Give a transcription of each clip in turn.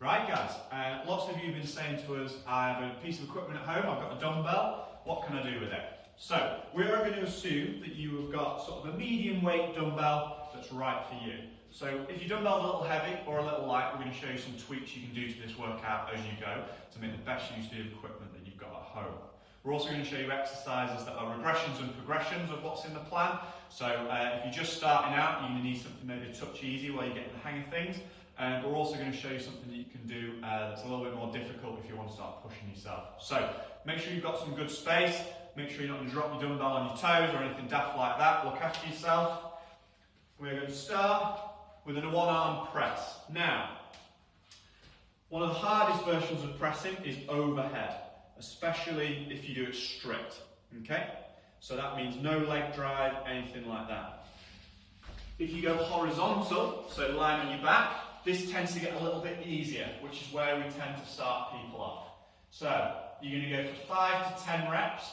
Right guys, lots of you have been saying to us, I have a piece of equipment at home, I've got a dumbbell, what can I do with it? So, we're going to assume that you have got sort of a medium weight dumbbell that's right for you. So if your dumbbell's a little heavy or a little light, we're going to show you some tweaks you can do to this workout as you go to make the best use of the equipment that you've got at home. We're also going to show you exercises that are regressions and progressions of what's in the plan. So if you're just starting out, you're going to need something maybe a touch easy while you're getting the hang of things. And we're also going to show you something that you can do that's a little bit more difficult if you want to start pushing yourself. So make sure you've got some good space, make sure you're not going to drop your dumbbell on your toes or anything daft like that. Look after yourself. We're going to start with a one-arm press. Now, one of the hardest versions of pressing is overhead, especially if you do it strict. Okay? So that means no leg drive, anything like that. If you go horizontal, so lying on your back, this tends to get a little bit easier, which is where we tend to start people off. So, you're going to go for 5 to 10 reps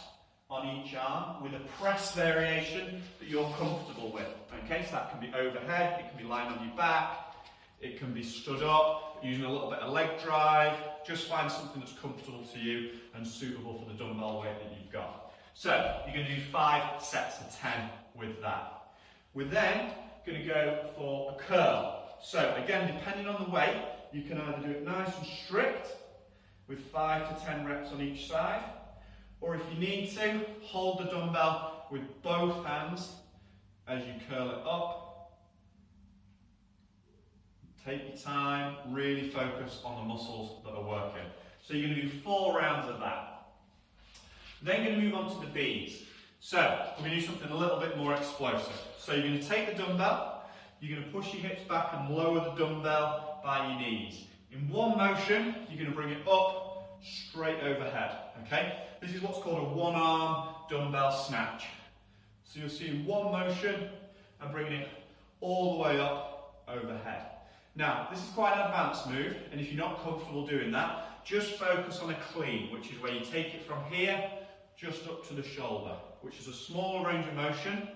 on each arm with a press variation that you're comfortable with. Okay, so that can be overhead, it can be lying on your back, it can be stood up, using a little bit of leg drive. Just find something that's comfortable to you and suitable for the dumbbell weight that you've got. So, you're going to do 5 sets of 10 with that. We're then going to go for a curl. So again, depending on the weight, you can either do it nice and strict with 5 to 10 reps on each side, or if you need to, hold the dumbbell with both hands as you curl it up. Take your time, really focus on the muscles that are working. So you're going to do 4 rounds of that. Then you're going to move on to the B's. So we're going to do something a little bit more explosive. So you're going to take the dumbbell, you're going to push your hips back and lower the dumbbell by your knees. In one motion, you're going to bring it up, straight overhead. Okay? This is what's called a one-arm dumbbell snatch. So you'll see in one motion, I'm bringing it all the way up overhead. Now, this is quite an advanced move, and if you're not comfortable doing that, just focus on a clean, which is where you take it from here, just up to the shoulder, which is a smaller range of motion,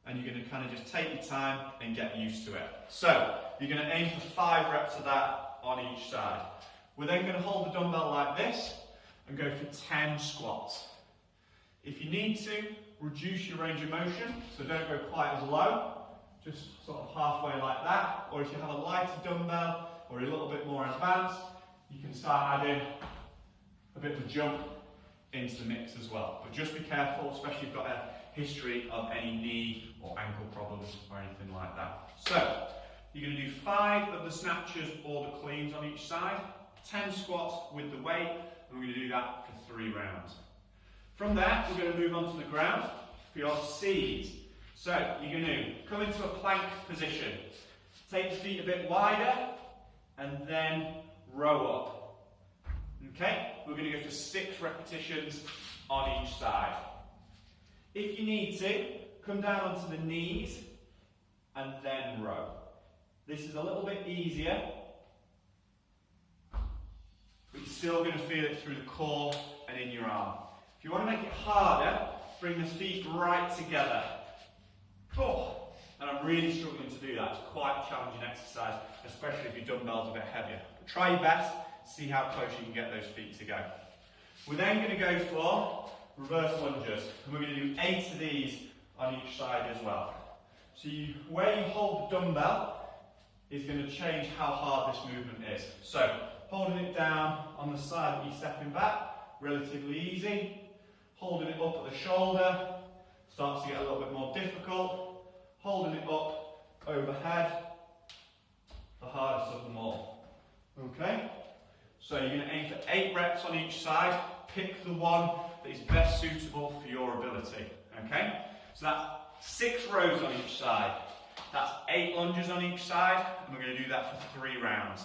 and you're going to kind of just take your time and get used to it. So, you're going to aim for 5 reps of that on each side. We're then going to hold the dumbbell like this and go for 10 squats. If you need to, reduce your range of motion, so don't go quite as low, just sort of halfway like that, or if you have a lighter dumbbell or a little bit more advanced, you can start adding a bit of a jump into the mix as well. But just be careful, especially if you've got a history of any knee or ankle problems or anything like that. So, you're going to do 5 of the snatches or the cleans on each side, 10 squats with the weight, and we're going to do that for 3 rounds. From there, we're going to move on to the ground for your C's. So, you're going to come into a plank position, take the feet a bit wider, and then row up. Okay? We're going to go for 6 repetitions on each side. If you need to, come down onto the knees and then row. This is a little bit easier, but you're still going to feel it through the core and in your arm. If you want to make it harder, bring the feet right together. Oh, and I'm really struggling to do that. It's quite a challenging exercise, especially if your dumbbell's a bit heavier. But try your best, see how close you can get those feet to go. We're then going to go for reverse lunges, and we're going to do 8 of these on each side as well. So where you hold the dumbbell is going to change how hard this movement is. So holding it down on the side that you're stepping back, relatively easy. Holding it up at the shoulder starts to get a little bit more difficult. Holding it up overhead, the hardest of them all. Okay? So you're going to aim for 8 reps on each side. Pick the one that is best suitable for your ability. Okay? So that's 6 rows on each side. That's 8 lunges on each side, and we're going to do that for 3 rounds.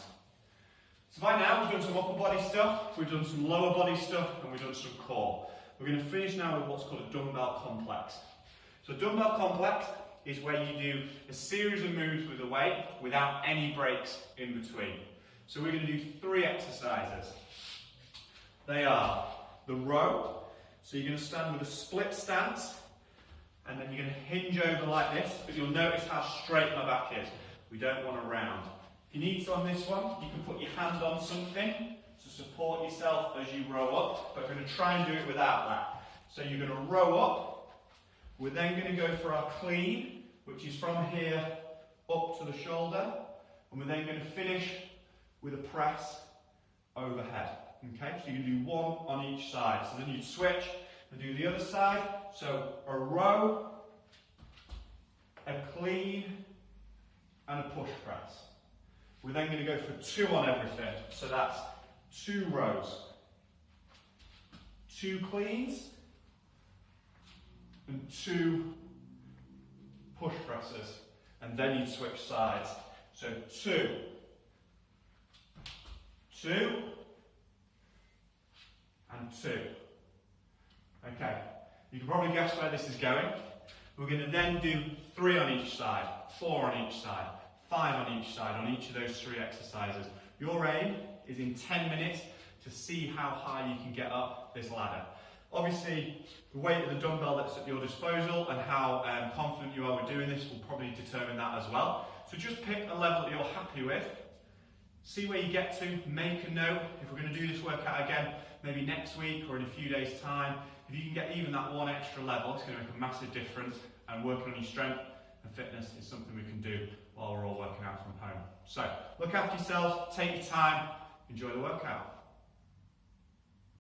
So by now we've done some upper body stuff, we've done some lower body stuff, and we've done some core. We're going to finish now with what's called a dumbbell complex. So dumbbell complex is where you do a series of moves with the weight without any breaks in between. So we're going to do 3 exercises. They are the row, so you're going to stand with a split stance, and then you're going to hinge over like this, but you'll notice how straight my back is. We don't want to round. If you need to on this one, you can put your hand on something to support yourself as you row up, but we're going to try and do it without that. So you're going to row up, we're then going to go for our clean, which is from here up to the shoulder, and we're then going to finish with a press overhead. Okay, so you can do one on each side. So then you'd switch and do the other side. So a row, a clean, and a push press. We're then going to go for 2 on everything. So that's 2 rows, 2 cleans, and 2 push presses. And then you switch sides. So 2, 2, and 2. Okay, you can probably guess where this is going. We're going to then do 3 on each side, 4 on each side, 5 on each side, on each of those 3 exercises. Your aim is in 10 minutes to see how high you can get up this ladder. Obviously, the weight of the dumbbell that's at your disposal and how confident you are with doing this will probably determine that as well. So just pick a level that you're happy with, see where you get to, make a note. If we're going to do this workout again, maybe next week or in a few days' time, if you can get even that 1 extra level, it's going to make a massive difference, and working on your strength and fitness is something we can do while we're all working out from home. So, look after yourselves, take your time, enjoy the workout.